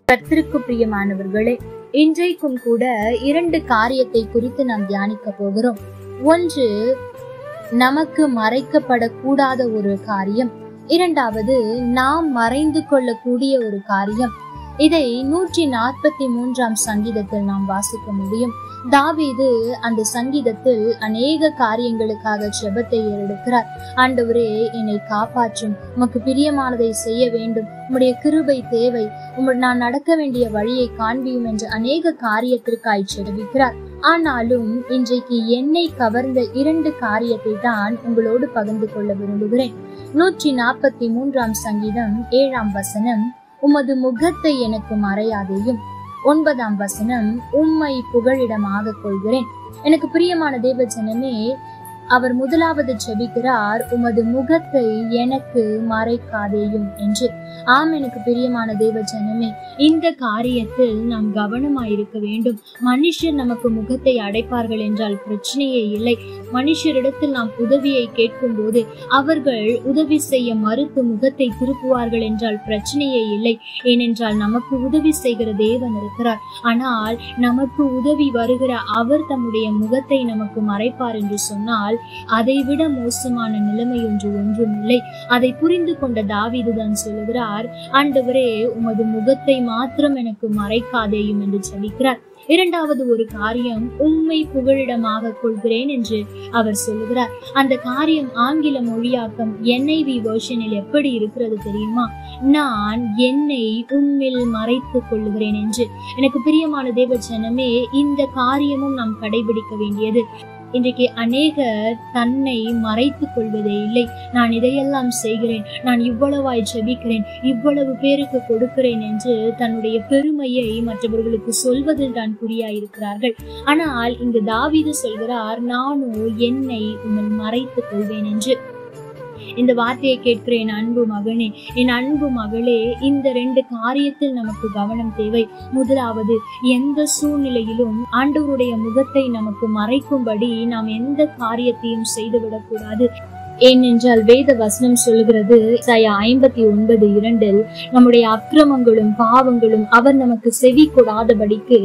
கர்த்தருக்கு பிரியமானவர்களே, இன்றைக்கும் கூட 2 காரியத்தை குறித்து நாம் தியானிக்க போகிறோம். ஒன்று, நமக்கு மறைக்கப்படக்கூடாத ஒரு காரியம். இரண்டாவது, நாம் மறைந்து கொள்ளக்கூடிய ஒரு காரியம். இதை 143ஆம் சங்கீதத்தில் நாம் வாசிக்க முடியும். தாவீது அந்த சங்கீதத்தில் அநேக காரியங்களுக்காக ஜெபத்தை ஏறெடுக்கிறார். ஆண்டவரே, என்னை காப்பாற்றும், உமக்கு பிரியமானதை செய்ய வேண்டும், உம்முடைய கிருபை தேவை, நான் நடக்க வேண்டிய வழியை காண்பியும் என்று அநேக காரியத்திற்காய் ஜெபிக்கிறார். ஆனாலும் இன்றைக்கு என்னை கவர்ந்த 2 காரியத்தை தான் உங்களோடு பகிர்ந்து கொள்ள விரும்புகிறேன். 143ஆம் சங்கீதம் 7ஆம் வசனம், உமது முகத்தை எனக்கு மறையாதேயும். 9ஆம் வசனம், உம்மை புகழிடமாக கொள்கிறேன். எனக்கு பிரியமான தேவ ஜனமே, அவர் முதலாவது ஜெபிக்கிறார், உமது முகத்தை எனக்கு மறைக்காதேயும் என்று. ஆம், எனக்கு பிரியமான தேவ ஜனமே, இந்த காரியத்தில் நாம் கவனமாயிருக்க வேண்டும். மனுஷர் நமக்கு முகத்தை அடைப்பார்கள் என்றால் பிரச்சனையே இல்லை. மனுஷரிடத்தில் நாம் உதவியை கேட்கும் போது அவர்கள் உதவி செய்ய மறுத்து முகத்தை திருப்புவார்கள் என்றால் பிரச்சனையே இல்லை. ஏனென்றால் நமக்கு உதவி செய்கிற தேவன் இருக்கிறார். ஆனால் நமக்கு உதவி வருகிற அவர் தம்முடைய முகத்தை நமக்கு மறைப்பார் என்று சொன்னால் அதைவிட மோசமான நிலைமை ஒன்றும் இல்லை. அதை புரிந்து கொண்ட தாவீது தான் சொல்லுகிறார், ஆண்டவரே, உமது முகத்தை மாத்திரம் எனக்கு மறைக்காதேயும் என்று ஜெபிக்கிறார். இரண்டாவது ஒரு காரியம், உம்மை புகழிடமாக கொள்கிறேன் என்று அவர் சொல்லுகிறார். அந்த காரியம் ஆங்கில மொழியாக்கம் NIV வெர்ஷனில் எப்படி இருக்கிறது தெரியுமா? நான் என்னை உம்மில் மறைத்து கொள்ளுகிறேன் என்று. எனக்கு பிரியமான தேவ ஜனமே, இந்த காரியமும் நாம் கடைபிடிக்க வேண்டியது. இன்றைக்கு அநேகர் தன்னை மறைத்துக் கொள்வதே இல்லை. நான் இதையெல்லாம் செய்கிறேன், நான் இவ்வளவாய் ஜெபிக்கிறேன், இவ்வளவு பேருக்கு கொடுக்கிறேன் என்று தன்னுடைய பெருமையை மற்றவர்களுக்கு சொல்வதில் தான் குறியாயிருக்கிறார்கள். ஆனால் இங்கு தாவீது சொல்கிறார், நானோ என்னை உம்மில் மறைத்துக் கொள்வேன் என்று. இந்த வார்த்தையை கேட்கிற என் அன்பு மகனே, என் அன்பு மகளே, இந்த 2 காரியத்தில் நமக்கு கவனம் தேவை. முதலாவது, எந்த சூழ்நிலையிலும் ஆண்டவருடைய முகத்தை நமக்கு மறைக்கும்படி நாம் எந்த காரியத்தையும் செய்துவிடக்கூடாது. ஏனென்றால் வேத வசனம் சொல்லுகிறது, இசாயா 59:2, நம்முடைய அக்கிரமங்களும் பாவங்களும் அவர் நமக்கு செவி கொடாதபடிக்கு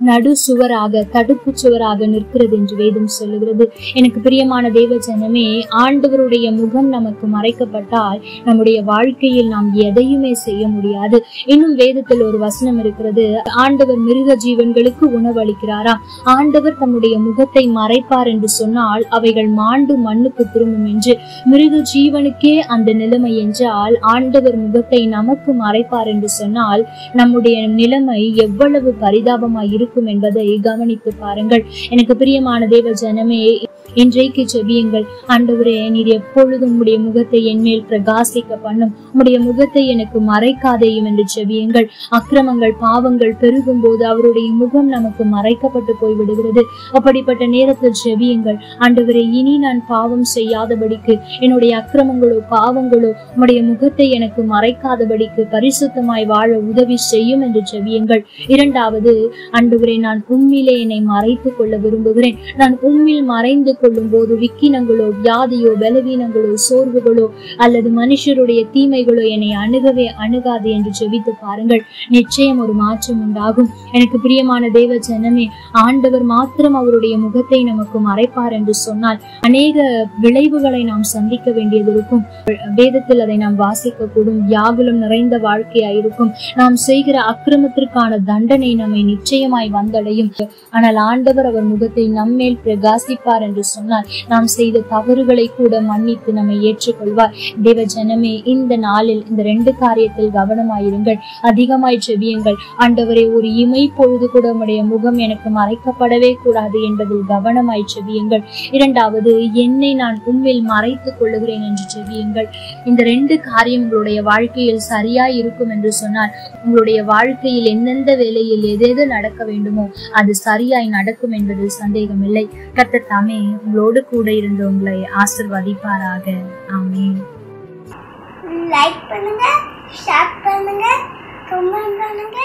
நடு சுவராக, தடுப்பு சுவராக நிற்கிறது என்று வேதம் சொல்லுகிறது. எனக்கு பிரியமான தேவ ஜனமே, ஆண்டவருடைய முகம் நமக்கு மறைக்கப்பட்டால் நம்முடைய வாழ்க்கையில் நாம் எதையுமே செய்ய முடியாது. இன்னும் வேதத்தில் ஒரு வசனம் இருக்கிறது, ஆண்டவர் மிருக ஜீவன்களுக்கு உணவளிக்கிறாரா? ஆண்டவர் தம்முடைய முகத்தை மறைப்பார் என்று சொன்னால் அவைகள் மாண்டு மண்ணுக்கு திரும்பும் என்று. மிருக ஜீவனுக்கே அந்த நிலைமை என்றால் ஆண்டவர் முகத்தை நமக்கு மறைப்பார் என்று சொன்னால் நம்முடைய நிலைமை எவ்வளவு பரிதாபமாய் இருக்கும் என்பதை கவனித்து பாருங்கள். எனக்கு பிரியமான தேவ ஜனமே, இன்றைக்கு ஜெபியுங்கள், ஆண்டவரே, நீர் எப்பொழுதும் உம்முடைய முகத்தை என் மேல் பிரகாசிக்க பண்ணும், உம்முடைய முகத்தை எனக்கு மறைக்காதேயும் என்று ஜெபியுங்கள். அக்கிரமங்கள் பாவங்கள் பெருகும் போது அவருடைய முகம் நமக்கு மறைக்கப்பட்டு போய்விடுகிறது. அப்படிப்பட்ட நேரத்தில் ஜெபியுங்கள், ஆண்டவரே, இனி நான் பாவம் செய்யாதபடிக்கு, என்னுடைய அக்கிரமங்களோ பாவங்களோ உம்முடைய முகத்தை எனக்கு மறைக்காதபடிக்கு பரிசுத்தமாய் வாழ உதவி செய்யும் என்று ஜெபியுங்கள். இரண்டாவது, ஆண்டவரே, நான் உம்மிலே என்னை மறைத்துக் கொள்ள விரும்புகிறேன். நான் உம்மில் மறைந்து கொள்ளும் போது விக்கினங்களோ வியாதியோ பலவீனங்களோ சோர்வுகளோ அல்லது மனுஷருடைய தீமைகளோ என்னை அணுகவே அணுகாது என்று ஜெபித்து பாருங்கள். நிச்சயம் ஒரு மாற்றம் உண்டாகும். எனக்கு பிரியமான தேவ ஜனமே, ஆண்டவர் மாத்திரம் அவருடைய முகத்தை நமக்கு மறைப்பார் என்று சொன்னால் அநேக விளைவுகளை நாம் சந்திக்க வேண்டியது இருக்கும். வேதத்தில் அதை நாம் வாசிக்க கூடும். வியாகுலம் நிறைந்த வாழ்க்கையாயிருக்கும். நாம் செய்கிற அக்கிரமத்திற்கான தண்டனை நம்மை நிச்சயமாய் வந்தடையும். ஆனால் ஆண்டவர் அவர் முகத்தை நம்மேல் பிரகாசிப்பார் என்று சொன்னால் நாம் செய்த தவறுகளை கூட மன்னித்து நம்மை ஏற்றுக்கொள்வார். தேவ ஜனமே, இந்த நாளில் இந்த 2 காரியத்தில் கவனமாயிருங்கள். அதிகமாய் ஜெபியுங்கள். ஆண்டவரே, ஒரு இமை பொழுது கூட உம்முடைய முகம் எனக்கு மறைக்கப்படவே கூடாது என்பதில் கவனமாய் ஜெபியுங்கள். இரண்டாவது, என்னை நான் உம்மில் மறைத்துக் கொள்ளுகிறேன் என்று ஜெபியுங்கள். இந்த 2 காரியம் உங்களுடைய வாழ்க்கையில் சரியாய் இருக்கும் என்று சொன்னால் உங்களுடைய வாழ்க்கையில் எந்தெந்த வேளையில் எது நடக்க வேண்டுமோ அது சரியாய் நடக்கும் என்பதில் சந்தேகமில்லை. கர்த்தர் தாமே உங்களோடு கூட இருந்து உங்களை ஆசீர்வதிப்பாராக. ஆமென். லைக் பண்ணுங்க, ஷேர் பண்ணுங்க, கமெண்ட் பண்ணுங்க.